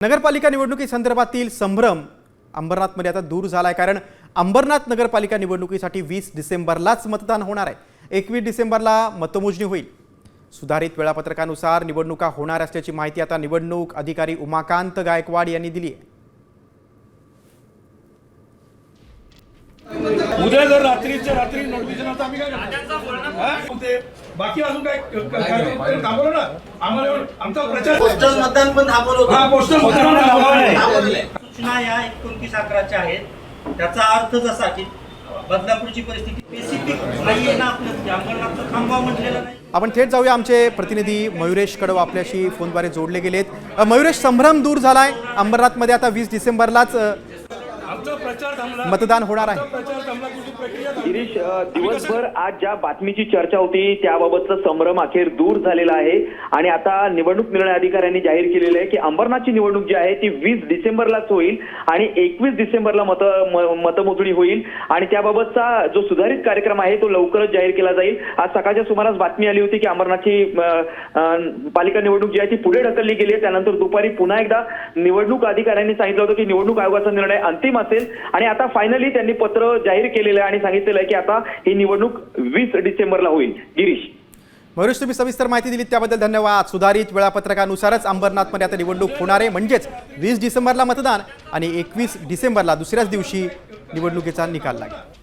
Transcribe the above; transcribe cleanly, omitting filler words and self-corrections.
नगरपालिका निवडणुकीसंदर्भातील संभ्रम अंबरनाथमध्ये आता दूर झालाय, कारण अंबरनाथ नगरपालिका निवडणुकीसाठी 20 डिसेंबरलाच मतदान होणार आहे। 21 डिसेंबरला मतमोजणी होईल। सुधारित वेळापत्रकानुसार निवडणुका होणार असल्याची माहिती आता निवडणूक अधिकारी उमाकांत गायकवाड यांनी दिली आहे। उद्या जर रात्रीच्या रात्री नोटिफिकेशन आता आम्ही काय करणार? बाकी अजून काय थांबवलं ना आम्हाला आमचा प्रचार पोस्टल मतदान पण थांबवलं. हा पोस्टल मतदान थांबवलंय। सूचना या 29/11 आहेत। त्याचा अर्थ जसा की बदलापूरची परिस्थिती स्पेसिफिक नाहीये ना, आपल्या अंबरनाथचं थांबवा म्हटलेलं नाही। आपण थेट जाऊया, आमचे प्रतिनिधी मयुरेश कडव आपल्याशी फोनद्वारे जोडले गेलेत। मयुरेश, संभ्रम दूर झालाय, अंबरनाथमध्ये आता 20 डिसेंबरलाच मतदान होणार आहे। गिरीश, दिवसभर आज ज्या बातमीची चर्चा होती त्याबाबतचा संभ्रम अखेर दूर झालेला आहे आणि आता निवडणूक निर्णय अधिकाऱ्यांनी जाहीर केलेलं आहे की अंबरनाथची निवडणूक जी आहे ती 20 डिसेंबरलाच होईल आणि 21 डिसेंबरला मतमोजणी होईल आणि त्याबाबतचा जो सुधारित कार्यक्रम आहे तो लवकरच जाहीर केला जाईल। आज सकाळच्या सुमारास बातमी आली होती की अंबरनाथची पालिका निवडणूक जी आहे ती पुढे ढकलली गेली आहे। त्यानंतर दुपारी पुन्हा एकदा निवडणूक अधिकाऱ्यांनी सांगितलं होतं की निवडणूक आयोगाचा निर्णय अंतिम असेल आणि आता फायनली त्यांनी पत्र जाहीर केलेलं आहे आणि सांगितलेलं आहे की आता ही निवडणूक 20 डिसेंबरला होईल। गिरीश, मयुरेश, तुम्ही सविस्तर माहिती दिलीत त्याबद्दल धन्यवाद। सुधारित वेळापत्रकानुसारच अंबरनाथमध्ये आता निवडणूक होणार आहे, म्हणजेच 20 डिसेंबरला मतदान आणि 21 डिसेंबरला दुसऱ्याच दिवशी निवडणुकीचा निकाल लागेल।